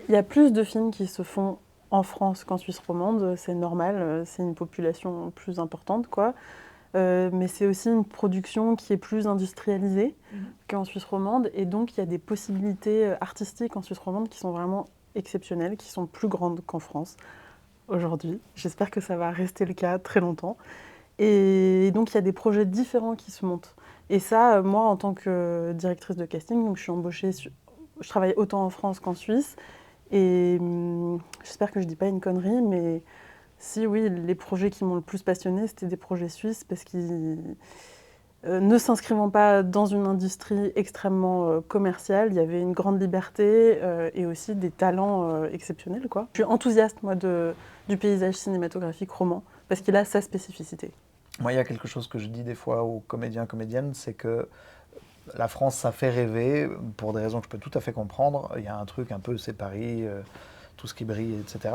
Il y a plus de films qui se font en France qu'en Suisse romande, c'est normal, c'est une population plus importante, quoi. Mais c'est aussi une production qui est plus industrialisée qu'en Suisse romande, et donc il y a des possibilités artistiques en Suisse romande qui sont vraiment exceptionnelles, qui sont plus grandes qu'en France aujourd'hui. J'espère que ça va rester le cas très longtemps. Et donc il y a des projets différents qui se montent. Et ça, moi, en tant que directrice de casting, donc je suis embauchée, je travaille autant en France qu'en Suisse. Et j'espère que je dis pas une connerie, mais si oui, les projets qui m'ont le plus passionnée, c'était des projets suisses parce qu'ils ne s'inscrivant pas dans une industrie extrêmement commerciale, il y avait une grande liberté et aussi des talents exceptionnels, quoi. Je suis enthousiaste, moi, du paysage cinématographique roman parce qu'il a sa spécificité. Moi, il y a quelque chose que je dis des fois aux comédiens, comédiennes, c'est que la France, ça fait rêver, pour des raisons que je peux tout à fait comprendre. Il y a un truc un peu, c'est Paris, tout ce qui brille, etc.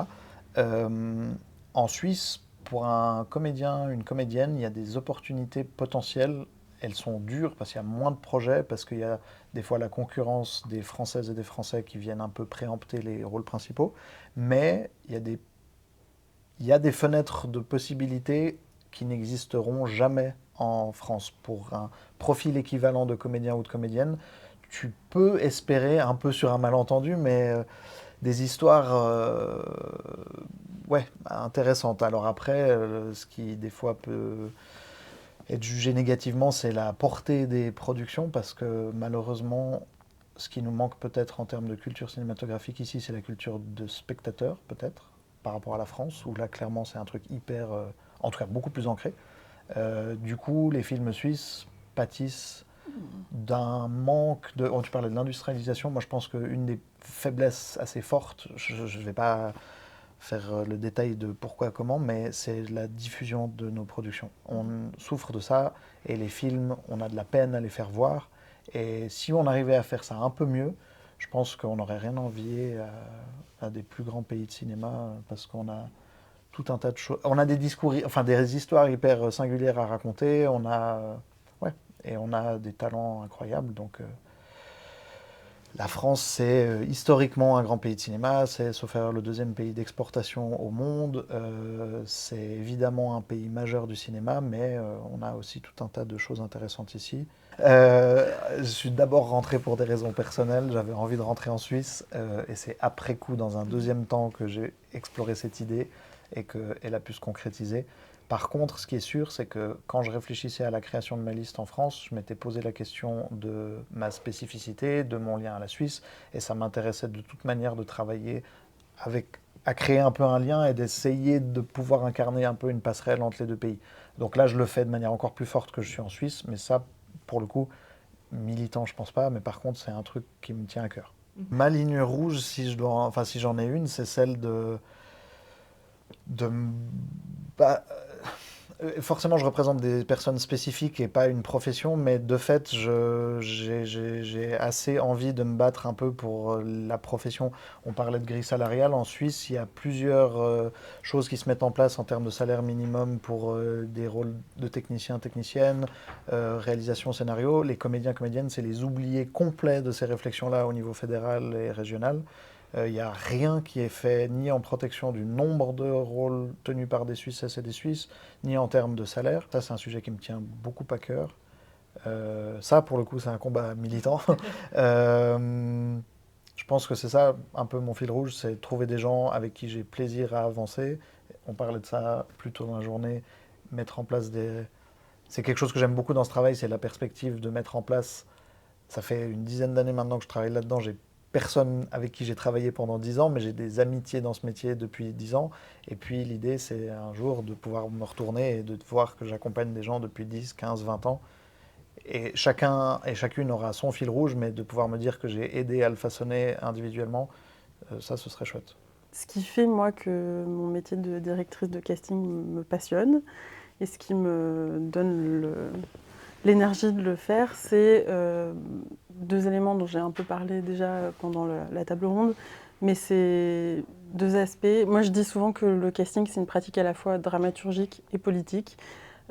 Euh, En Suisse, pour un comédien, une comédienne, il y a des opportunités potentielles. Elles sont dures parce qu'il y a moins de projets, parce qu'il y a des fois la concurrence des Françaises et des Français qui viennent un peu préempter les rôles principaux. Mais il y a des fenêtres de possibilités qui n'existeront jamais en France. Pour un profil équivalent de comédien ou de comédienne, tu peux espérer, un peu sur un malentendu, mais des histoires ouais, intéressantes. Alors après, ce qui des fois peut être jugé négativement, c'est la portée des productions, parce que malheureusement, ce qui nous manque peut-être en termes de culture cinématographique ici, c'est la culture de spectateur, peut-être, par rapport à la France, où là, clairement, c'est un truc hyper, en tout cas, beaucoup plus ancré. Du coup, les films suisses pâtissent d'un manque de... Oh, tu parlais de l'industrialisation, moi je pense qu'une des faiblesses assez fortes, je ne vais pas faire le détail de pourquoi, comment, mais c'est la diffusion de nos productions. On souffre de ça, et les films, on a de la peine à les faire voir, et si on arrivait à faire ça un peu mieux, je pense qu'on n'aurait rien envié à des plus grands pays de cinéma, parce qu'on a tout un tas de choses. On a des discours, enfin des histoires hyper singulières à raconter. On a, ouais, et on a des talents incroyables. Donc, la France, c'est historiquement un grand pays de cinéma. C'est, sauf erreur, le deuxième pays d'exportation au monde. C'est évidemment un pays majeur du cinéma, mais on a aussi tout un tas de choses intéressantes ici. Je suis d'abord rentré pour des raisons personnelles. J'avais envie de rentrer en Suisse, et c'est après coup, dans un deuxième temps, que j'ai exploré cette idée et qu'elle a pu se concrétiser. Par contre, ce qui est sûr, c'est que quand je réfléchissais à la création de ma liste en France, je m'étais posé la question de ma spécificité, de mon lien à la Suisse, et ça m'intéressait de toute manière de travailler avec, à créer un peu un lien et d'essayer de pouvoir incarner un peu une passerelle entre les deux pays. Donc là, je le fais de manière encore plus forte que je suis en Suisse, mais ça, pour le coup, militant, je pense pas, mais par contre, c'est un truc qui me tient à cœur. Ma ligne rouge, si je dois, enfin, si j'en ai une, c'est celle de bah, forcément, je représente des personnes spécifiques et pas une profession, mais de fait, j'ai assez envie de me battre un peu pour la profession. On parlait de grille salariale. En Suisse, il y a plusieurs choses qui se mettent en place en termes de salaire minimum pour des rôles de technicien, technicienne, réalisation, scénario. Les comédiens, comédiennes, c'est les oubliés complets de ces réflexions-là au niveau fédéral et régional. Il n'y a rien qui est fait ni en protection du nombre de rôles tenus par des Suisses et des Suisses, ni en termes de salaire. Ça, c'est un sujet qui me tient beaucoup à cœur. Ça, pour le coup, c'est un combat militant. Euh, je pense que c'est ça un peu mon fil rouge, c'est trouver des gens avec qui j'ai plaisir à avancer. On parlait de ça plus tôt dans la journée, mettre en place des... C'est quelque chose que j'aime beaucoup dans ce travail, c'est la perspective de mettre en place. Ça fait une dizaine d'années maintenant que je travaille là-dedans. J'ai personne avec qui j'ai travaillé pendant 10 ans, mais j'ai des amitiés dans ce métier depuis 10 ans. Et puis l'idée, c'est un jour de pouvoir me retourner et de voir que j'accompagne des gens depuis 10, 15, 20 ans. Et chacun et chacune aura son fil rouge, mais de pouvoir me dire que j'ai aidé à le façonner individuellement, ça, ce serait chouette. Ce qui fait, moi, que mon métier de directrice de casting me passionne et ce qui me donne l'énergie de le faire, c'est deux éléments dont j'ai un peu parlé déjà pendant la table ronde, mais c'est deux aspects. Moi, je dis souvent que le casting, c'est une pratique à la fois dramaturgique et politique.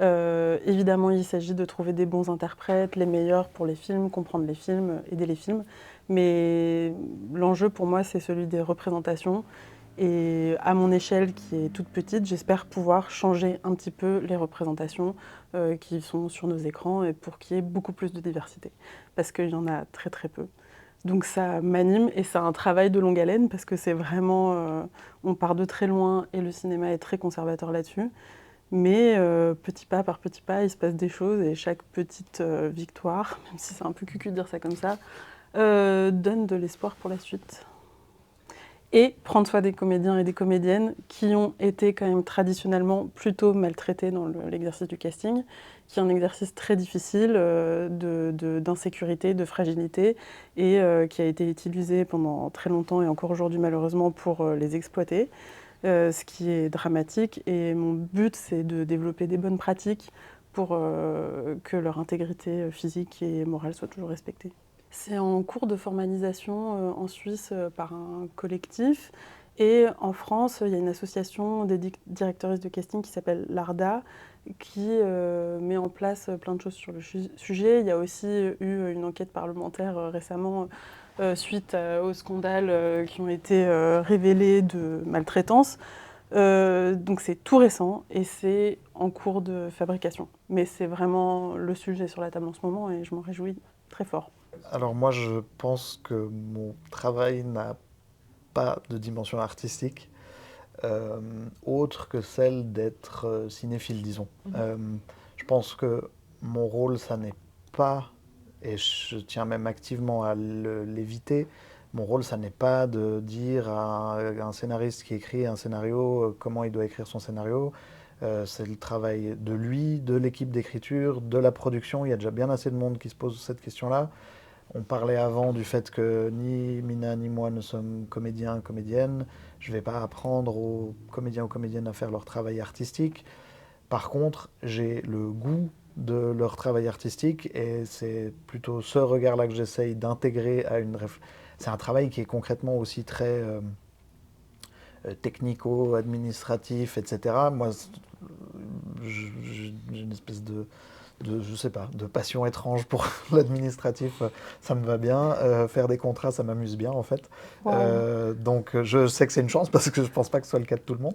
Évidemment, il s'agit de trouver des bons interprètes, les meilleurs pour les films, comprendre les films, aider les films. Mais l'enjeu pour moi, c'est celui des représentations. Et à mon échelle, qui est toute petite, j'espère pouvoir changer un petit peu les représentations qui sont sur nos écrans et pour qu'il y ait beaucoup plus de diversité. Parce qu'il y en a très très peu. Donc ça m'anime et c'est un travail de longue haleine parce que c'est vraiment... on part de très loin et le cinéma est très conservateur là-dessus. Mais petit pas par petit pas, il se passe des choses et chaque petite victoire, même si c'est un peu cucu de dire ça comme ça, donne de l'espoir pour la suite. Et prendre soin des comédiens et des comédiennes qui ont été quand même traditionnellement plutôt maltraités dans l'exercice du casting, qui est un exercice très difficile d'insécurité, de fragilité, et qui a été utilisé pendant très longtemps et encore aujourd'hui malheureusement pour les exploiter, ce qui est dramatique. Et mon but, c'est de développer des bonnes pratiques pour que leur intégrité physique et morale soit toujours respectée. C'est en cours de formalisation en Suisse par un collectif. Et en France, il y a une association des directrices de casting qui s'appelle l'ARDA, qui met en place plein de choses sur le sujet. Il y a aussi eu une enquête parlementaire récemment suite aux scandales qui ont été révélés de maltraitance. Donc c'est tout récent et c'est en cours de fabrication. Mais c'est vraiment le sujet sur la table en ce moment et je m'en réjouis très fort. Alors moi, je pense que mon travail n'a pas de dimension artistique autre que celle d'être cinéphile, disons. Je pense que mon rôle, ça n'est pas, et je tiens même activement à l'éviter, mon rôle, ça n'est pas de dire à un scénariste qui écrit un scénario comment il doit écrire son scénario. C'est le travail de lui, de l'équipe d'écriture, de la production. Il y a déjà bien assez de monde qui se pose cette question-là. On parlait avant du fait que ni Mina ni moi ne sommes comédiens, comédiennes. Je ne vais pas apprendre aux comédiens ou comédiennes à faire leur travail artistique. Par contre, j'ai le goût de leur travail artistique et c'est plutôt ce regard-là que j'essaye d'intégrer à une réflexion. C'est un travail qui est concrètement aussi très technico-administratif, etc. Moi, j'ai une espèce je sais pas, de passion étrange pour l'administratif, ça me va bien. Faire des contrats, ça m'amuse bien en fait. Wow. Donc je sais que c'est une chance parce que je pense pas que ce soit le cas de tout le monde.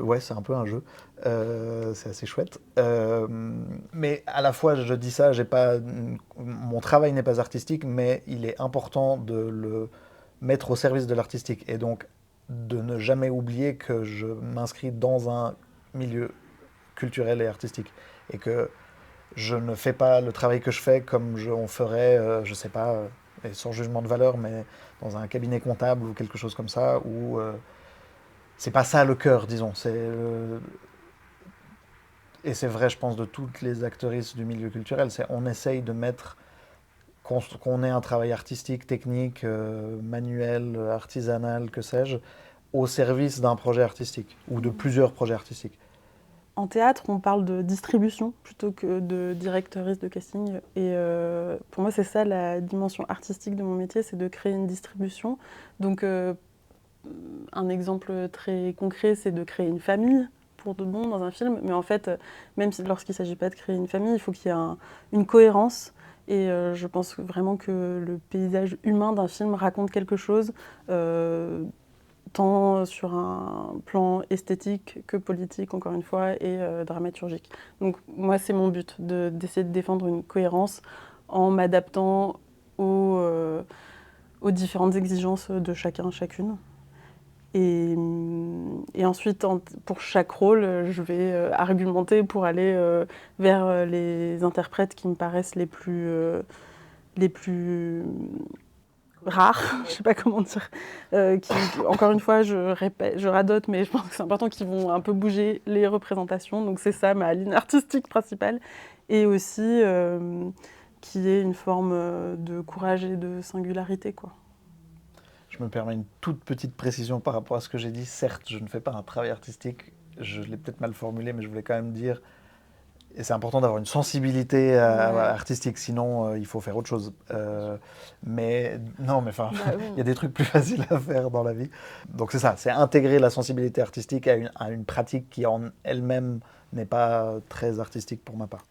Ouais, c'est un peu un jeu. C'est assez chouette. Mais à la fois, je dis ça, mon travail n'est pas artistique, mais il est important de le mettre au service de l'artistique. Et donc, de ne jamais oublier que je m'inscris dans un milieu culturel et artistique. Et que je ne fais pas le travail que je fais comme on ferait, je sais pas, et sans jugement de valeur, mais dans un cabinet comptable ou quelque chose comme ça, où c'est pas ça le cœur, disons. Et c'est vrai, je pense, de toutes les actrices du milieu culturel. On essaye de mettre, qu'on ait un travail artistique, technique, manuel, artisanal, que sais-je, au service d'un projet artistique ou de plusieurs projets artistiques. En théâtre, on parle de distribution plutôt que de directrice de casting. Et pour moi, c'est ça la dimension artistique de mon métier, c'est de créer une distribution. Donc, un exemple très concret, c'est de créer une famille pour de bon dans un film. Mais en fait, même lorsqu'il ne s'agit pas de créer une famille, il faut qu'il y ait une cohérence. Et je pense vraiment que le paysage humain d'un film raconte quelque chose, tant sur un plan esthétique que politique, encore une fois, et dramaturgique. Donc moi, c'est mon but, d'essayer de défendre une cohérence en m'adaptant aux différentes exigences de chacun, chacune. Et ensuite, pour chaque rôle, je vais argumenter pour aller vers les interprètes qui me paraissent les plus rares, je ne sais pas comment dire, encore une fois, je répète, je radote, mais je pense que c'est important qu'ils vont un peu bouger les représentations. Donc c'est ça ma ligne artistique principale. Et aussi qu'il y ait une forme de courage et de singularité, quoi. Je me permets une toute petite précision par rapport à ce que j'ai dit. Certes, je ne fais pas un travail artistique. Je l'ai peut-être mal formulé, mais je voulais quand même dire Et c'est important d'avoir une sensibilité artistique, sinon il faut faire autre chose. Mais non, mais enfin, Bah oui. il y a des trucs plus faciles à faire dans la vie. Donc c'est ça, c'est intégrer la sensibilité artistique à une pratique qui en elle-même n'est pas très artistique pour ma part.